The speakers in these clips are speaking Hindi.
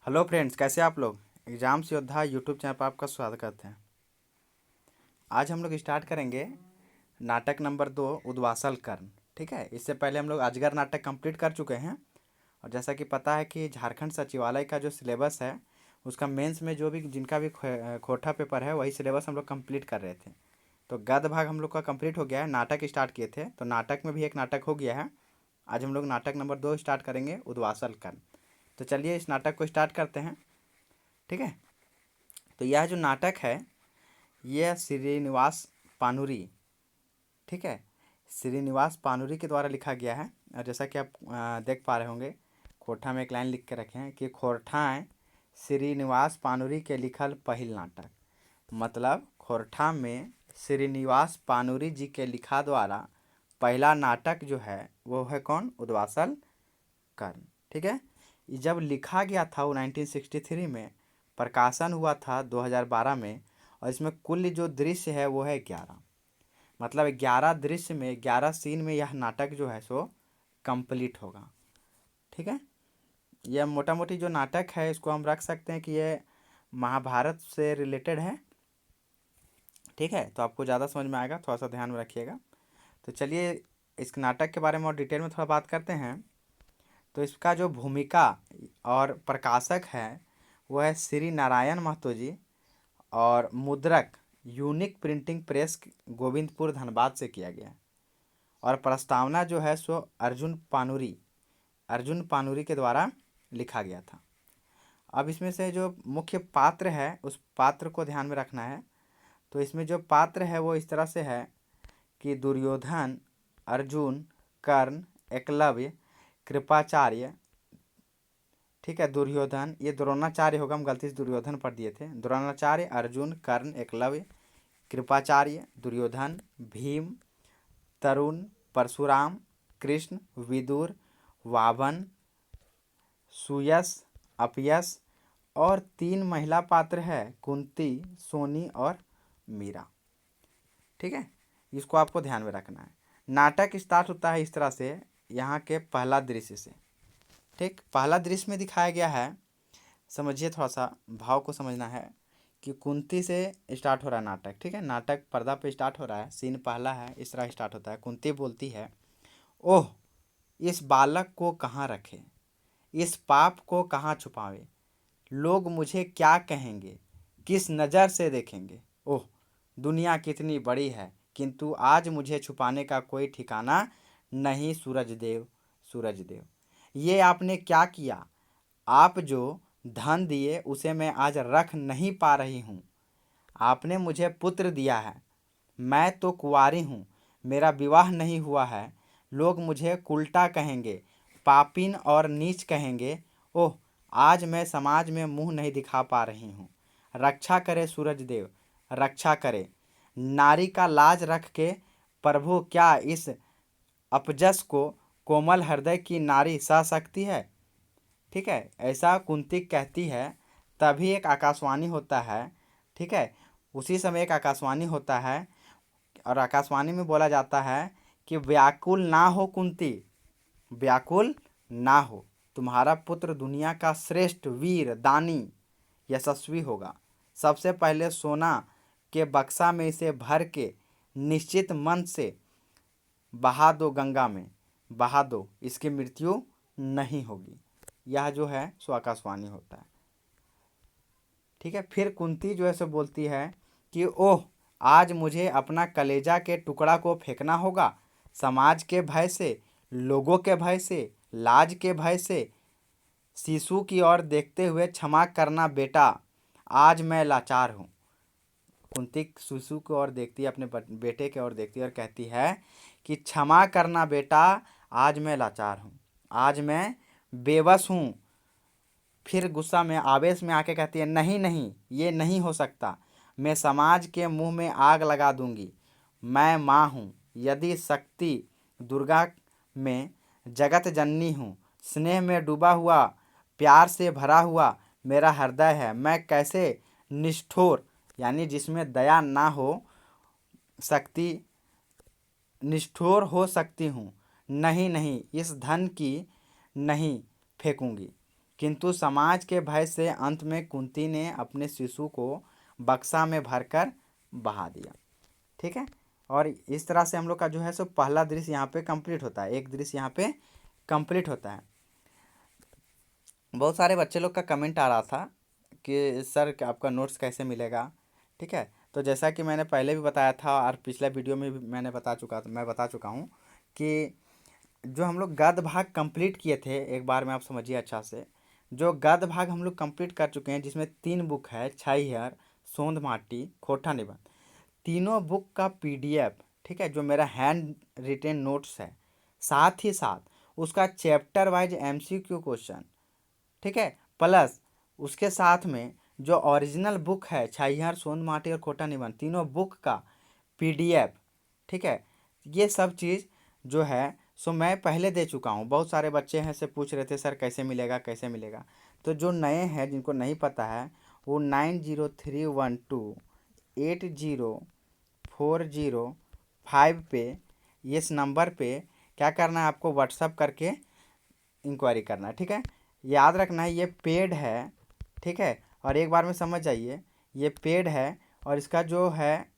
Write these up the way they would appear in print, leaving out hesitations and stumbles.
हेलो फ्रेंड्स, कैसे आप लोग। एग्जाम्स योद्धा यूट्यूब चैनल पर आपका स्वागत करते हैं। आज हम लोग स्टार्ट करेंगे नाटक नंबर 2 उद्वासल कर्ण। ठीक है, इससे पहले हम लोग अजगर नाटक कंप्लीट कर चुके हैं। और जैसा कि पता है कि झारखंड सचिवालय का जो सिलेबस है उसका मेंस में जो भी जिनका भी खोटा पेपर है वही सिलेबस हम लोग कंप्लीट कर रहे थे। तो गद्य भाग हम लोग का कंप्लीट हो गया है। नाटक स्टार्ट किए थे तो नाटक में भी एक नाटक हो गया है। आज हम लोग नाटक नंबर 2 स्टार्ट करेंगे उद्वासल कर्ण। तो चलिए इस नाटक को स्टार्ट करते हैं। ठीक है, तो यह जो नाटक है यह श्रीनिवास पानुरी, ठीक है, श्रीनिवास पानुरी के द्वारा लिखा गया है। और जैसा कि आप देख पा रहे होंगे, खोरठा में एक लाइन लिख के रखे हैं कि खोरठाएँ श्रीनिवास पानुरी के लिखल पहिल नाटक। मतलब खोरठा में श्रीनिवास पानुरी जी के लिखा द्वारा पहला नाटक जो है वो है कौन, उद्वासल कर्ण। ठीक है, ये जब लिखा गया था वो 1963 में, प्रकाशन हुआ था 2012 में। और इसमें कुल जो दृश्य है वो है 11। मतलब 11 दृश्य में 11 सीन में यह नाटक जो है सो कंप्लीट होगा। ठीक है, यह मोटा मोटी जो नाटक है इसको हम रख सकते हैं कि ये महाभारत से रिलेटेड है। ठीक है, तो आपको ज़्यादा समझ में आएगा, थोड़ा सा ध्यान में रखिएगा। तो चलिए इस नाटक के बारे में और डिटेल में थोड़ा बात करते हैं। तो इसका जो भूमिका और प्रकाशक है वो है श्री नारायण महतो जी। और मुद्रक unique printing press Govindpur Dhanbad से किया गया है। और प्रस्तावना जो है सो अर्जुन पानुरी के द्वारा लिखा गया था। अब इसमें से जो मुख्य पात्र है उस पात्र को ध्यान में रखना है। तो इसमें जो पात्र है वो इस तरह से है कि दुर्योधन, अर्जुन, कर्ण, एकलव्य, कृपाचार्य। ठीक है, दुर्योधन, ये द्रोणाचार्य होगा, हम गलती से दुर्योधन पढ़ दिए थे। द्रोणाचार्य, अर्जुन, कर्ण, एकलव्य, कृपाचार्य, दुर्योधन, भीम, तरुण, परशुराम, कृष्ण, विदुर, वामन, सुयश, अपयश। और 3 महिला पात्र है, कुंती, सोनी और मीरा। ठीक है, इसको आपको ध्यान में रखना है। नाटक स्टार्ट होता है इस तरह से, यहाँ के पहला दृश्य से। ठीक, पहला दृश्य में दिखाया गया है, समझिए, थोड़ा सा भाव को समझना है कि कुंती से स्टार्ट हो रहा है नाटक। ठीक है, नाटक पर्दा पे स्टार्ट हो रहा है, सीन पहला है, इस तरह स्टार्ट होता है। कुंती बोलती है, ओह इस बालक को कहाँ रखे, इस पाप को कहाँ छुपावे, लोग मुझे क्या कहेंगे, किस नज़र से देखेंगे। ओह दुनिया कितनी बड़ी है, किंतु आज मुझे छुपाने का कोई ठिकाना नहीं। सूरजदेव, सूरजदेव, ये आपने क्या किया। आप जो धन दिए उसे मैं आज रख नहीं पा रही हूँ। आपने मुझे पुत्र दिया है, मैं तो कुंवारी हूँ, मेरा विवाह नहीं हुआ है। लोग मुझे उल्टा कहेंगे, पापिन और नीच कहेंगे। ओह आज मैं समाज में मुंह नहीं दिखा पा रही हूँ। रक्षा करे सूरजदेव, रक्षा करे। नारी का लाज रख के प्रभु क्या इस अपजस को कोमल हृदय की नारी सह सकती है। ठीक है, ऐसा कुंती कहती है। तभी एक आकाशवाणी होता है। ठीक है, उसी समय एक आकाशवाणी होता है और आकाशवाणी में बोला जाता है कि व्याकुल ना हो कुंती, व्याकुल ना हो, तुम्हारा पुत्र दुनिया का श्रेष्ठ वीर दानी यशस्वी होगा। सबसे पहले सोना के बक्सा में इसे भर के निश्चित मन से बहा दो, गंगा में बहा दो, इसकी मृत्यु नहीं होगी। यह जो है सो आकाशवाणी होता है। ठीक है, फिर कुंती जो है सो बोलती है कि ओह आज मुझे अपना कलेजा के टुकड़ा को फेंकना होगा। समाज के भय से, लोगों के भय से, लाज के भय से। शिशु की ओर देखते हुए क्षमा करना बेटा, आज मैं लाचार हूँ। कुंती शिशु की ओर देखती है, अपने बेटे की ओर देखती है और कहती है कि क्षमा करना बेटा, आज मैं लाचार हूँ, आज मैं बेबस हूँ। फिर गुस्सा में, आवेश में आके कहती है, नहीं नहीं ये नहीं हो सकता, मैं समाज के मुंह में आग लगा दूंगी। मैं माँ हूँ, यदि शक्ति दुर्गा में जगत जननी हूँ। स्नेह में डूबा हुआ, प्यार से भरा हुआ मेरा हृदय है। मैं कैसे निष्ठुर, यानी जिसमें दया ना हो सकती, निष्ठुर हो सकती हूँ। नहीं नहीं इस धन की नहीं फेंकूंगी। किंतु समाज के भय से अंत में कुंती ने अपने शिशु को बक्सा में भरकर बहा दिया। ठीक है, और इस तरह से हम लोग का जो है सो पहला दृश्य यहाँ पे कंप्लीट होता है, एक दृश्य यहाँ पे कंप्लीट होता है। बहुत सारे बच्चे लोग का कमेंट आ रहा था कि सर आपका नोट्स कैसे मिलेगा। ठीक है, तो जैसा कि मैंने पहले भी बताया था और पिछले वीडियो में भी मैं बता चुका हूँ कि जो हम लोग गद्य भाग कंप्लीट किए थे, एक बार में आप समझिए अच्छा से, जो गद्य भाग हम लोग कंप्लीट कर चुके हैं जिसमें 3 बुक है, छैहर, सोंध माटी, खोटा निबंध, तीनों बुक का पीडीएफ, ठीक है, जो मेरा हैंड रिटेन नोट्स है, साथ ही साथ उसका चैप्टर वाइज एमसीक्यू क्वेश्चन, ठीक है, प्लस उसके साथ में जो ओरिजिनल बुक है छैहर, सोंध माटी और खोटा निबंध, तीनों बुक का पीडीएफ, ठीक है, ये सब चीज़ जो है सो मैं पहले दे चुका हूँ। बहुत सारे बच्चे हैं से पूछ रहे थे सर कैसे मिलेगा कैसे मिलेगा। तो जो नए हैं जिनको नहीं पता है वो 9031280405 पे, इस नंबर पे क्या करना है आपको व्हाट्सअप करके इंक्वायरी करना है। ठीक है, याद रखना है ये पेड है। ठीक है, और एक बार में समझ जाइए ये पेड है और इसका जो है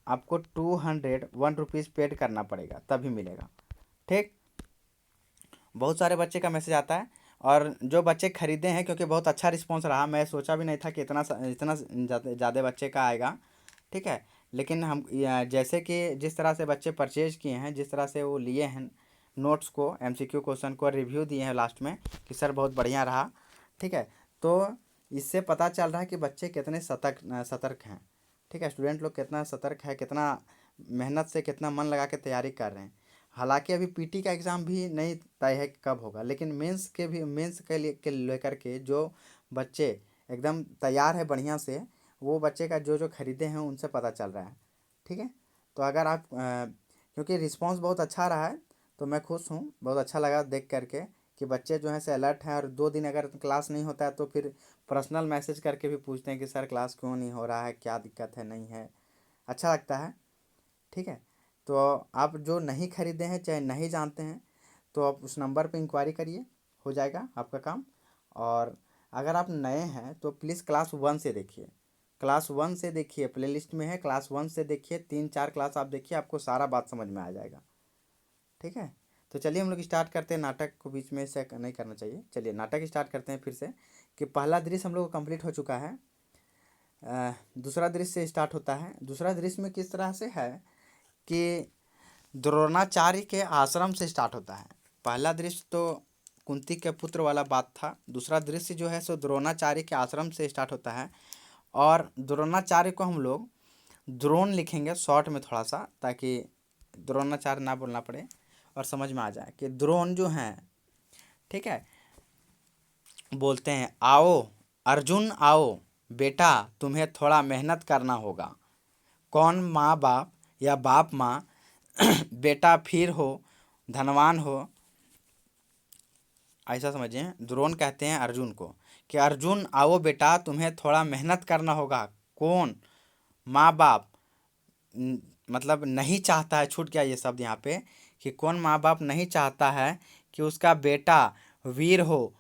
आपको 201 रुपीज़ पेड करना पड़ेगा तभी मिलेगा। ठीक, बहुत सारे बच्चे का मैसेज आता है और जो बच्चे खरीदे हैं क्योंकि बहुत अच्छा रिस्पांस रहा, मैं सोचा भी नहीं था कि इतना ज़्यादा बच्चे का आएगा। ठीक है, लेकिन हम जैसे कि जिस तरह से बच्चे परचेज किए हैं, जिस तरह से वो लिए हैं नोट्स को, एमसीक्यू क्वेश्चन को, रिव्यू दिए हैं लास्ट में कि सर बहुत बढ़िया रहा। ठीक है, तो इससे पता चल रहा है कि बच्चे कितने सतर्क हैं। ठीक है, स्टूडेंट लोग कितना सतर्क है, कितना मेहनत से, कितना मन लगा के तैयारी कर रहे हैं। हालांकि अभी पीटी का एग्ज़ाम भी नहीं तय है कि कब होगा, लेकिन मेंस के लेकर के जो बच्चे एकदम तैयार है बढ़िया से, वो बच्चे का जो जो खरीदे हैं उनसे पता चल रहा है। ठीक है, तो अगर आप क्योंकि रिस्पांस बहुत अच्छा रहा है तो मैं खुश हूँ, बहुत अच्छा लगा देख करके कि बच्चे जो हैं से अलर्ट हैं। और 2 दिन अगर क्लास नहीं होता है तो फिर पर्सनल मैसेज करके भी पूछते हैं कि सर क्लास क्यों नहीं हो रहा है, क्या दिक्कत है, नहीं है, अच्छा लगता है। ठीक है, तो आप जो नहीं खरीदे हैं चाहे नहीं जानते हैं तो आप उस नंबर पे इंक्वायरी करिए, हो जाएगा आपका काम। और अगर आप नए हैं तो प्लीज़ क्लास 1 से देखिए, क्लास 1 से देखिए, प्लेलिस्ट में है, क्लास 1 से देखिए, 3-4 क्लास आप देखिए, आपको सारा बात समझ में आ जाएगा। ठीक है, तो चलिए हम लोग स्टार्ट करते हैं। नाटक को बीच में से नहीं करना चाहिए। चलिए नाटक स्टार्ट करते हैं फिर से कि पहला दृश्य हम लोग को कंप्लीट हो चुका है। दूसरा दृश्य से स्टार्ट होता है। दूसरा दृश्य में किस तरह से है कि द्रोणाचार्य के आश्रम से स्टार्ट होता है। पहला दृश्य तो कुंती के पुत्र वाला बात था, दूसरा दृश्य जो है सो द्रोणाचार्य के आश्रम से स्टार्ट होता है। और द्रोणाचार्य को हम लोग द्रोण लिखेंगे शॉर्ट में थोड़ा सा, ताकि द्रोणाचार्य ना बोलना पड़े और समझ में आ जाए कि द्रोण जो हैं, ठीक है, बोलते हैं आओ अर्जुन आओ बेटा, तुम्हें थोड़ा मेहनत करना होगा। कौन माँ बाप या बाप माँ बेटा फिर हो धनवान हो, ऐसा समझिए। द्रोण कहते हैं अर्जुन को कि अर्जुन आओ बेटा, तुम्हें थोड़ा मेहनत करना होगा। कौन माँ बाप, मतलब नहीं चाहता है, छूट गया ये शब्द यहाँ पे, कि कौन माँ बाप नहीं चाहता है कि उसका बेटा वीर हो,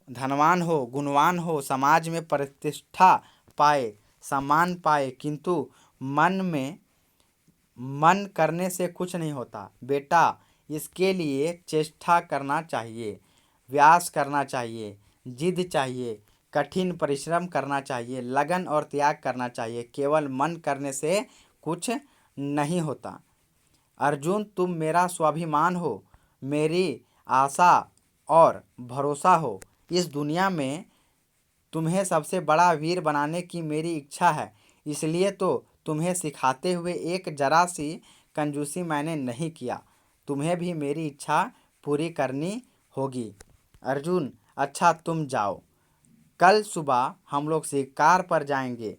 धनवान हो, गुणवान हो, समाज में प्रतिष्ठा पाए, सम्मान पाए, किंतु मन करने से कुछ नहीं होता बेटा। इसके लिए चेष्टा करना चाहिए, प्रयास करना चाहिए, जिद चाहिए, कठिन परिश्रम करना चाहिए, लगन और त्याग करना चाहिए। केवल मन करने से कुछ नहीं होता। अर्जुन तुम मेरा स्वाभिमान हो, मेरी आशा और भरोसा हो। इस दुनिया में तुम्हें सबसे बड़ा वीर बनाने की मेरी इच्छा है, इसलिए तो तुम्हें सिखाते हुए एक जरा सी कंजूसी मैंने नहीं किया। तुम्हें भी मेरी इच्छा पूरी करनी होगी। अर्जुन अच्छा तुम जाओ, कल सुबह हम लोग शिकार पर जाएंगे।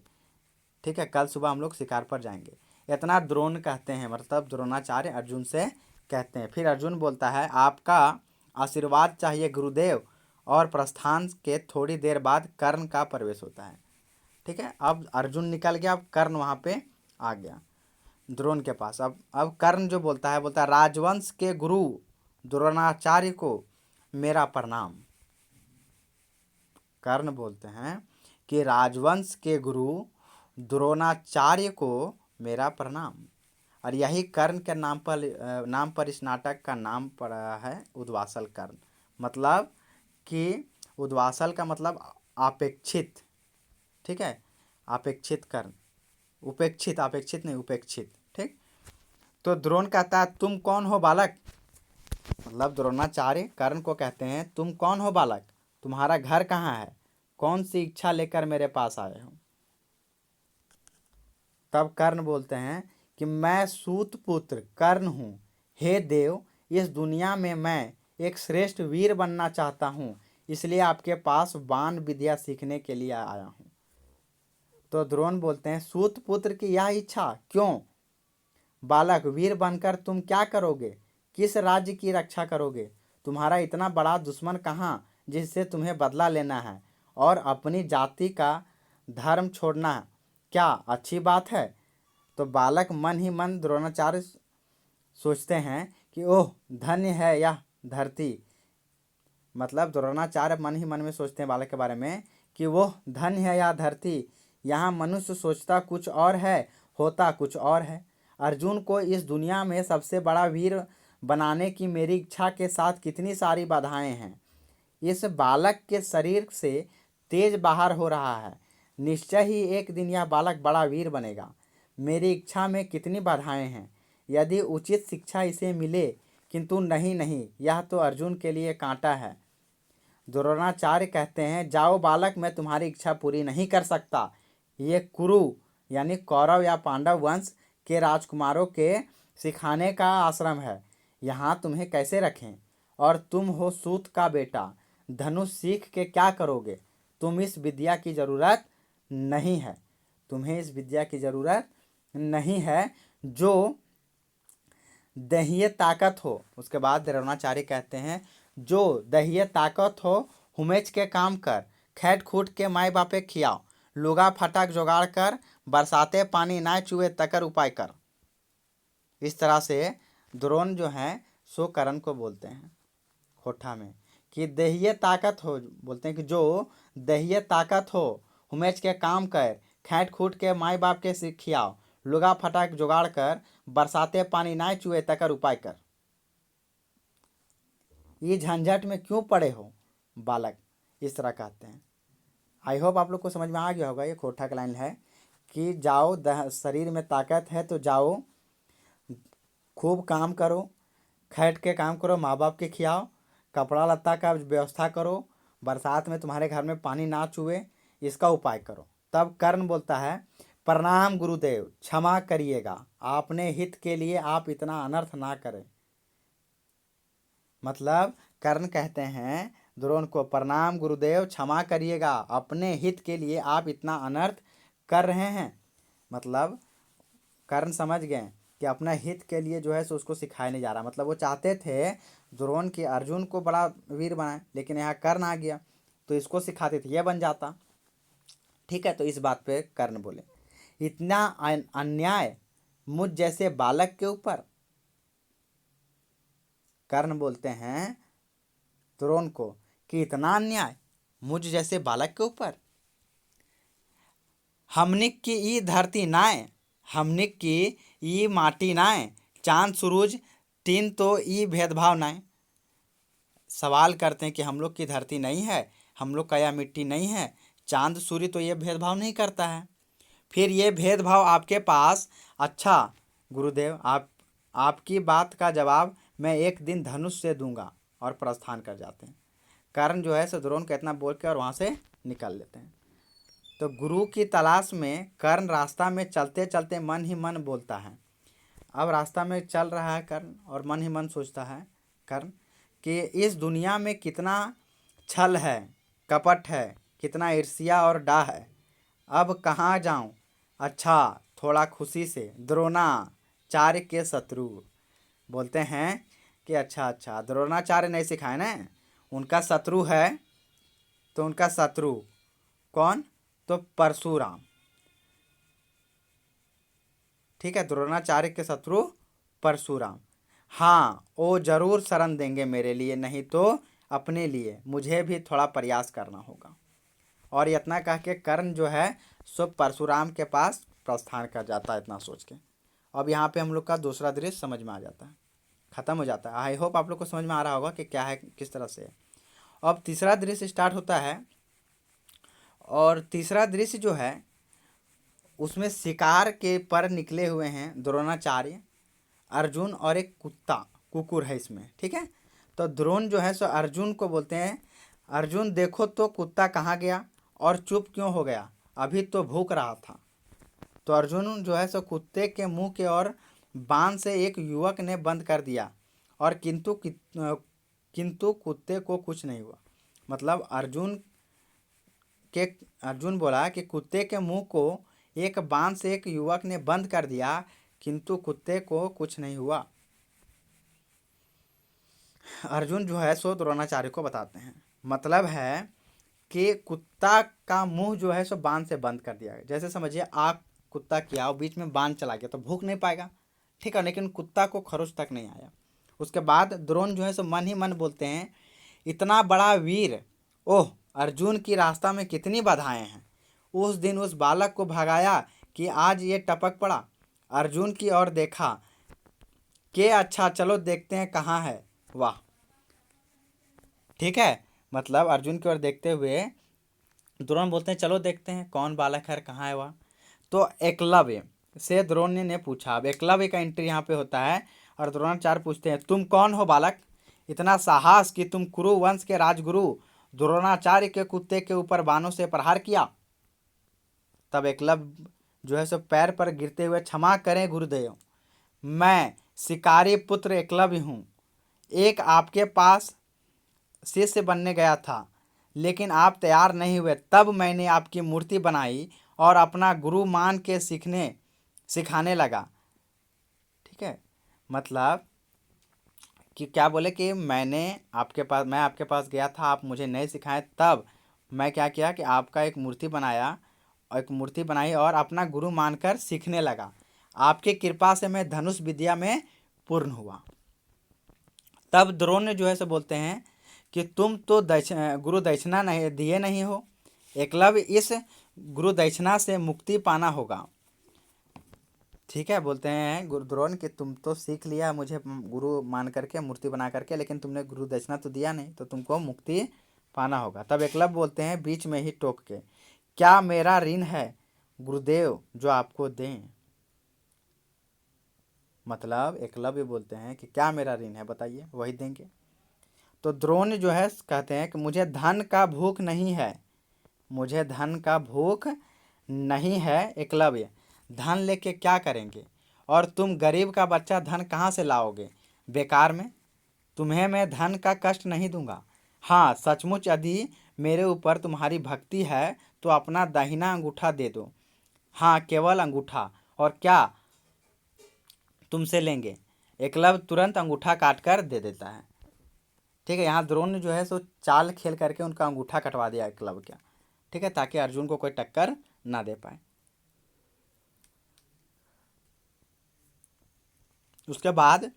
ठीक है, कल सुबह हम लोग शिकार पर जाएंगे। इतना द्रोण कहते हैं, मतलब द्रोणाचार्य अर्जुन से कहते हैं। फिर अर्जुन बोलता है आपका आशीर्वाद चाहिए गुरुदेव। और प्रस्थान के थोड़ी देर बाद कर्ण का प्रवेश होता है। ठीक है, अब अर्जुन निकल गया, अब कर्ण वहाँ पे आ गया द्रोण के पास। अब कर्ण जो बोलता है राजवंश के गुरु द्रोणाचार्य को मेरा प्रणाम। कर्ण बोलते हैं कि राजवंश के गुरु द्रोणाचार्य को मेरा प्रणाम। और यही कर्ण के नाम पर इस नाटक का नाम पड़ा है उद्वासल कर्ण। मतलब कि उद्वासल का मतलब अपेक्षित, ठीक है, अपेक्षित कर्ण, उपेक्षित, अपेक्षित नहीं उपेक्षित, ठीक। तो द्रोण कहता है तुम कौन हो बालक, मतलब द्रोणाचार्य कर्ण को कहते हैं तुम कौन हो बालक, तुम्हारा घर कहाँ है, कौन सी इच्छा लेकर मेरे पास आए हो। तब कर्ण बोलते हैं कि मैं सूत पुत्र कर्ण हूँ, हे देव, इस दुनिया में मैं एक श्रेष्ठ वीर बनना चाहता हूँ, इसलिए आपके पास बाण विद्या सीखने के लिए आया हूँ। तो द्रोण बोलते हैं सूत पुत्र की यह इच्छा क्यों बालक, वीर बनकर तुम क्या करोगे, किस राज्य की रक्षा करोगे, तुम्हारा इतना बड़ा दुश्मन कहाँ जिससे तुम्हें बदला लेना है, और अपनी जाति का धर्म छोड़ना क्या अच्छी बात है। तो बालक मन ही मन द्रोणाचार्य सोचते हैं कि ओह धन्य है यह धरती, मतलब द्रोणाचार्य मन ही मन में सोचते हैं बालक के बारे में कि वह धन्य है यह धरती, यहाँ मनुष्य सोचता कुछ और है, होता कुछ और है। अर्जुन को इस दुनिया में सबसे बड़ा वीर बनाने की मेरी इच्छा के साथ कितनी सारी बाधाएं हैं। इस बालक के शरीर से तेज बाहर हो रहा है, निश्चय ही एक दिन यह बालक बड़ा वीर बनेगा। मेरी इच्छा में कितनी बाधाएं हैं, यदि उचित शिक्षा इसे मिले, किंतु नहीं नहीं, यह तो अर्जुन के लिए कांटा है। द्रोणाचार्य कहते हैं जाओ बालक, मैं तुम्हारी इच्छा पूरी नहीं कर सकता। ये कुरु यानी कौरव या पांडव वंश के राजकुमारों के सिखाने का आश्रम है, यहाँ तुम्हें कैसे रखें। और तुम हो सूत का बेटा, धनुष सीख के क्या करोगे, तुम इस विद्या की ज़रूरत नहीं है, तुम्हें इस विद्या की ज़रूरत नहीं है जो दहिये ताकत हो। उसके बाद द्रोणाचार्य कहते हैं जो दहिये ताकत हो हुमेच के काम कर, खैट खूट के माए बापे खियाओ, लुगा फटाक जुगाड़ कर, बरसाते पानी ना चुए तकर उपाय कर। इस तरह से द्रोण जो हैं सो कर्ण को बोलते हैं खोठा में कि दहिये ताकत हो, बोलते हैं कि जो दहिये ताकत हो हुमेच के काम कर, खैट खूट के माई बाप के खियाओ, लुगा फटाक जुगाड़ कर, बरसाते पानी ना चुए तकर उपाय कर। ये झंझट में क्यों पड़े हो बालक, इस तरह कहते हैं। आई होप आप लोग को समझ में आ गया होगा। ये खोठा का लाइन है कि जाओ शरीर में ताकत है तो जाओ खूब काम करो, खैट के काम करो, माँ बाप के खियाओ, कपड़ा लत्ता का व्यवस्था करो, बरसात में तुम्हारे घर में पानी ना चुए, इसका उपाय करो। तब कर्ण बोलता है प्रणाम गुरुदेव, क्षमा करिएगा, आपने हित के लिए आप इतना अनर्थ ना करें। मतलब कर्ण कहते हैं द्रोण को प्रणाम गुरुदेव, क्षमा करिएगा, अपने हित के लिए आप इतना अनर्थ कर रहे हैं। मतलब कर्ण समझ गए कि अपना हित के लिए जो है सो उसको सिखाया नहीं जा रहा। मतलब वो चाहते थे द्रोण की अर्जुन को बड़ा वीर बनाए, लेकिन यहाँ कर्ण आ गया तो इसको सिखाते थे ये बन जाता। ठीक है, तो इस बात पे कर्ण बोले इतना अन्याय मुझ जैसे बालक के ऊपर। कर्ण बोलते हैं द्रोण को कि इतना अन्याय मुझ जैसे बालक के ऊपर। हमनिक की ई धरती नाय, हमनिक की ई माटी नाय, चांद सूरज तीन तो ई भेदभाव नाय। सवाल करते हैं कि हम लोग की धरती नहीं है, हम लोग का यह मिट्टी नहीं है, चांद सूर्य तो ये भेदभाव नहीं करता है, फिर ये भेदभाव आपके पास। अच्छा गुरुदेव, आपकी बात का जवाब मैं एक दिन धनुष से दूंगा, और प्रस्थान कर जाते हैं। कर्ण जो है सो द्रोण को इतना बोल के और वहाँ से निकल लेते हैं। तो गुरु की तलाश में कर्ण रास्ता में चलते चलते मन ही मन बोलता है। अब रास्ता में चल रहा है कर्ण और मन ही मन सोचता है कर्ण कि इस दुनिया में कितना छल है, कपट है, कितना ईर्ष्या और डाह है, अब कहाँ जाऊँ। अच्छा थोड़ा खुशी से द्रोणाचार्य के शत्रु बोलते हैं कि अच्छा द्रोणाचार्य नहीं सिखाए ना, उनका शत्रु है। तो उनका शत्रु कौन, तो परशुराम। ठीक है, द्रोणाचार्य के शत्रु परशुराम। हाँ वो जरूर शरण देंगे मेरे लिए, नहीं तो अपने लिए मुझे भी थोड़ा प्रयास करना होगा। और इतना कह के कर्ण जो है सो परशुराम के पास प्रस्थान कर जाता है, इतना सोच के। अब यहाँ पे हम लोग का दूसरा दृश्य समझ में आ जाता है, खत्म हो जाता है। आई होप आप लोग को समझ में आ रहा होगा कि क्या है, किस तरह से है। अब तीसरा दृश्य स्टार्ट होता है, और तीसरा दृश्य जो है उसमें शिकार के पर निकले हुए हैं द्रोणाचार्य, अर्जुन और एक कुकुर है इसमें, ठीक है। तो द्रोण जो है सो अर्जुन को बोलते हैं, अर्जुन देखो तो कुत्ता कहाँ गया और चुप क्यों हो गया, अभी तो भूख रहा था। तो अर्जुन जो है सो कुत्ते के मुंह के और बाण से एक युवक ने बंद कर दिया, और किंतु कुत्ते को कुछ नहीं हुआ। मतलब अर्जुन बोला कि कुत्ते के मुंह को एक बाण से एक युवक ने बंद कर दिया, किंतु कुत्ते को कुछ नहीं हुआ। अर्जुन जो है सो द्रोणाचार्य को बताते हैं, मतलब है कि कुत्ता का मुंह जो है सो बाण से बंद कर दिया गया। जैसे समझिए आग कुत्ता किया और बीच में बाण चला गया तो भूख नहीं पाएगा, ठीक है, लेकिन कुत्ता को खरोच तक नहीं आया। उसके बाद द्रोण जो है सो मन ही मन बोलते हैं, इतना बड़ा वीर, ओह अर्जुन की रास्ता में कितनी बाधाएं हैं। उस दिन उस बालक को भगाया कि आज ये टपक पड़ा। अर्जुन की ओर देखा के अच्छा चलो देखते हैं कहाँ है। वाह, ठीक है। मतलब अर्जुन की ओर देखते हुए द्रोण बोलते हैं चलो देखते हैं कौन बालक है, कहाँ है वह। तो एकलव्य से द्रोण ने पूछा। अब एकलव्य का एंट्री यहाँ पे होता है, और द्रोणाचार्य पूछते हैं तुम कौन हो बालक, इतना साहस कि तुम कुरु वंश के राजगुरु द्रोणाचार्य के कुत्ते के ऊपर बाणों से प्रहार किया। तब एकलव्य जो है सो पैर पर गिरते हुए, क्षमा करें गुरुदेव, मैं शिकारी पुत्र एकलव्य हूँ, एक आपके पास शिष्य बनने गया था, लेकिन आप तैयार नहीं हुए, तब मैंने आपकी मूर्ति बनाई और अपना गुरु मान के सिखाने लगा। ठीक है, मतलब कि क्या बोले कि मैं आपके पास गया था, आप मुझे नहीं सिखाए, तब मैं क्या किया कि आपका एक मूर्ति बनाई और अपना गुरु मानकर सीखने लगा। आपकी कृपा से मैं धनुष विद्या में पूर्ण हुआ। तब द्रोण जो है सो बोलते हैं कि तुम तो गुरु दक्षिणा नहीं दिए नहीं हो, एकलव्य इस गुरु दक्षिणा से मुक्ति पाना होगा। ठीक है, बोलते हैं गुरु द्रोण कि तुम तो सीख लिया मुझे गुरु मान करके, मूर्ति बना करके, लेकिन तुमने गुरु दक्षिणा तो दिया नहीं, तो तुमको मुक्ति पाना होगा। तब एकलव्य बोलते हैं बीच में ही टोक के, क्या मेरा ऋण है गुरुदेव जो आपको दें। मतलब एकलव्य बोलते हैं कि क्या मेरा ऋण है, बताइए, वही देंगे। तो द्रोण जो है कहते हैं कि मुझे धन का भूख नहीं है, मुझे धन का भूख नहीं है एकलव्य, धन लेके क्या करेंगे, और तुम गरीब का बच्चा धन कहाँ से लाओगे बेकार में, तुम्हें मैं धन का कष्ट नहीं दूंगा। हाँ, सचमुच यदि मेरे ऊपर तुम्हारी भक्ति है तो अपना दाहिना अंगूठा दे दो। हाँ, केवल अंगूठा, और क्या तुमसे लेंगे। एकलव्य तुरंत अंगूठा काट कर दे देता है। ठीक है, यहाँ द्रोण जो है सो चाल खेल करके उनका अंगूठा कटवा दिया एकलव्य का, ठीक है, ताकि अर्जुन को कोई टक्कर ना दे पाए। उसके बाद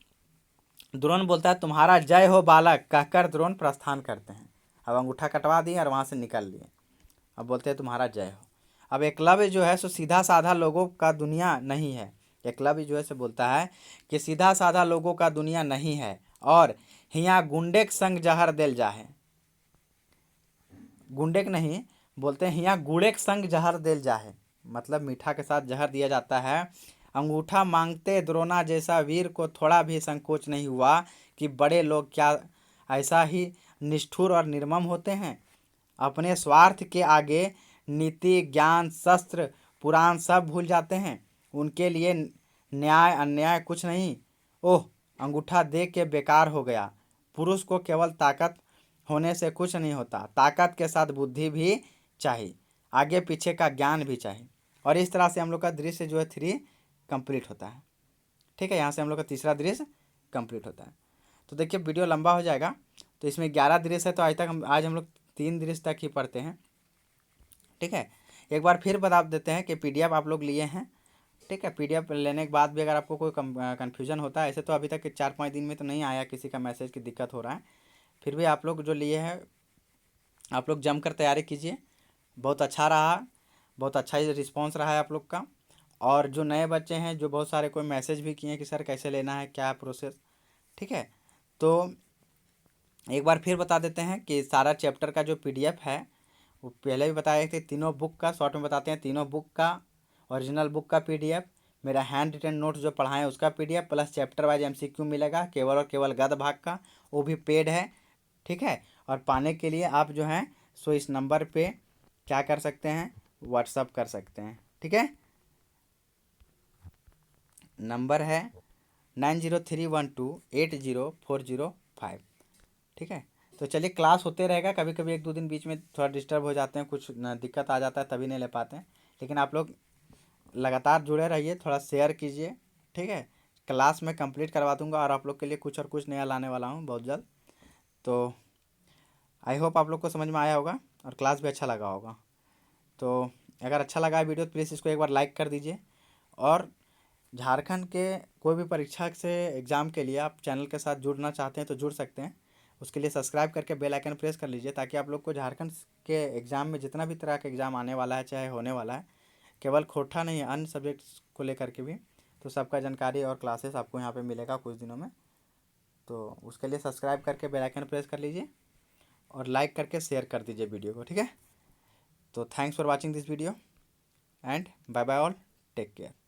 द्रोण बोलता है तुम्हारा जय हो बालक, कहकर द्रोण प्रस्थान करते हैं। अब अंगूठा कटवा दिए और वहाँ से निकल लिए, अब बोलते हैं तुम्हारा जय हो। अब एकलव्य जो है सो सीधा साधा लोगों का दुनिया नहीं है। एकलव्य जो है सो बोलता है कि सीधा साधा लोगों का दुनिया नहीं है, और हिया गुंडेक संग जहर देल जाहे। गुंडेक नहीं, बोलते हैं हिया गुड़ेक संग जहर देल जाहे, मतलब मीठा के साथ जहर दिया जाता है। अंगूठा मांगते द्रोणा जैसा वीर को थोड़ा भी संकोच नहीं हुआ कि बड़े लोग क्या ऐसा ही निष्ठुर और निर्मम होते हैं, अपने स्वार्थ के आगे नीति ज्ञान शस्त्र पुराण सब भूल जाते हैं, उनके लिए न्याय अन्याय कुछ नहीं। ओह, अंगूठा देख के बेकार हो गया। पुरुष को केवल ताकत होने से कुछ नहीं होता, ताकत के साथ बुद्धि भी चाहिए, आगे पीछे का ज्ञान भी चाहिए। और इस तरह से हम लोग का दृश्य जो है 3 कंप्लीट होता है। ठीक है, यहाँ से हम लोग का तीसरा दृश्य कंप्लीट होता है। तो देखिए वीडियो लंबा हो जाएगा, तो इसमें 11 दृश्य है, तो आज हम लोग 3 दृश्य तक ही पढ़ते हैं। ठीक है, एक बार फिर बता देते हैं कि PDF आप लोग लिए हैं। ठीक है, PDF लेने के बाद भी अगर आपको कोई कन्फ्यूजन होता है, ऐसे तो अभी तक 4-5 दिन में तो नहीं आया किसी का मैसेज की दिक्कत हो रहा है, फिर भी आप लोग जो लिए हैं आप लोग जम कर तैयारी कीजिए। बहुत अच्छा रहा, बहुत अच्छा ही रिस्पॉन्स रहा है आप लोग का। और जो नए बच्चे हैं, जो बहुत सारे कोई मैसेज भी किए हैं कि सर कैसे लेना है, क्या है प्रोसेस, ठीक है। तो एक बार फिर बता देते हैं कि सारा चैप्टर का जो पीडीएफ है, वो पहले भी बताए थे, तीनों बुक का शॉर्ट में बताते हैं, तीनों बुक का ओरिजिनल बुक का पीडीएफ, मेरा हैंड रिटन नोट्स जो पढ़ाएं उसका PDF, plus chapter wise MCQ मिलेगा केवल और केवल गद्य भाग का, वो भी पेड है, ठीक है। और पाने के लिए आप जो हैं सो इस नंबर पे क्या कर सकते हैं, व्हाट्सअप कर सकते हैं, ठीक है। नंबर है 9031280405, ठीक है। तो चलिए क्लास होते रहेगा, कभी कभी एक दो दिन बीच में थोड़ा डिस्टर्ब हो जाते हैं, कुछ दिक्कत आ जाता है तभी नहीं ले पाते हैं, लेकिन आप लोग लगातार जुड़े रहिए, थोड़ा शेयर कीजिए, ठीक है। क्लास में कंप्लीट करवा दूंगा और आप लोग के लिए कुछ और कुछ नया लाने वाला हूँ बहुत जल्द। तो आई होप आप लोग को समझ में आया होगा और क्लास भी अच्छा लगा होगा। तो अगर अच्छा लगा है वीडियो तो प्लीज़ इसको एक बार लाइक कर दीजिए। और झारखंड के कोई भी परीक्षा से एग्ज़ाम के लिए आप चैनल के साथ जुड़ना चाहते हैं तो जुड़ सकते हैं। उसके लिए सब्सक्राइब करके बेल आइकन प्रेस कर लीजिए, ताकि आप लोग को झारखंड के एग्ज़ाम में जितना भी तरह का एग्ज़ाम आने वाला है, चाहे होने वाला है, केवल खोटा नहीं है, अन्य सब्जेक्ट्स को लेकर के भी, तो सबका जानकारी और क्लासेस आपको यहाँ पे मिलेगा कुछ दिनों में। तो उसके लिए सब्सक्राइब करके बेल आइकन प्रेस कर लीजिए और लाइक करके शेयर कर दीजिए वीडियो को, ठीक है। तो thanks for watching this video and bye bye all, take care.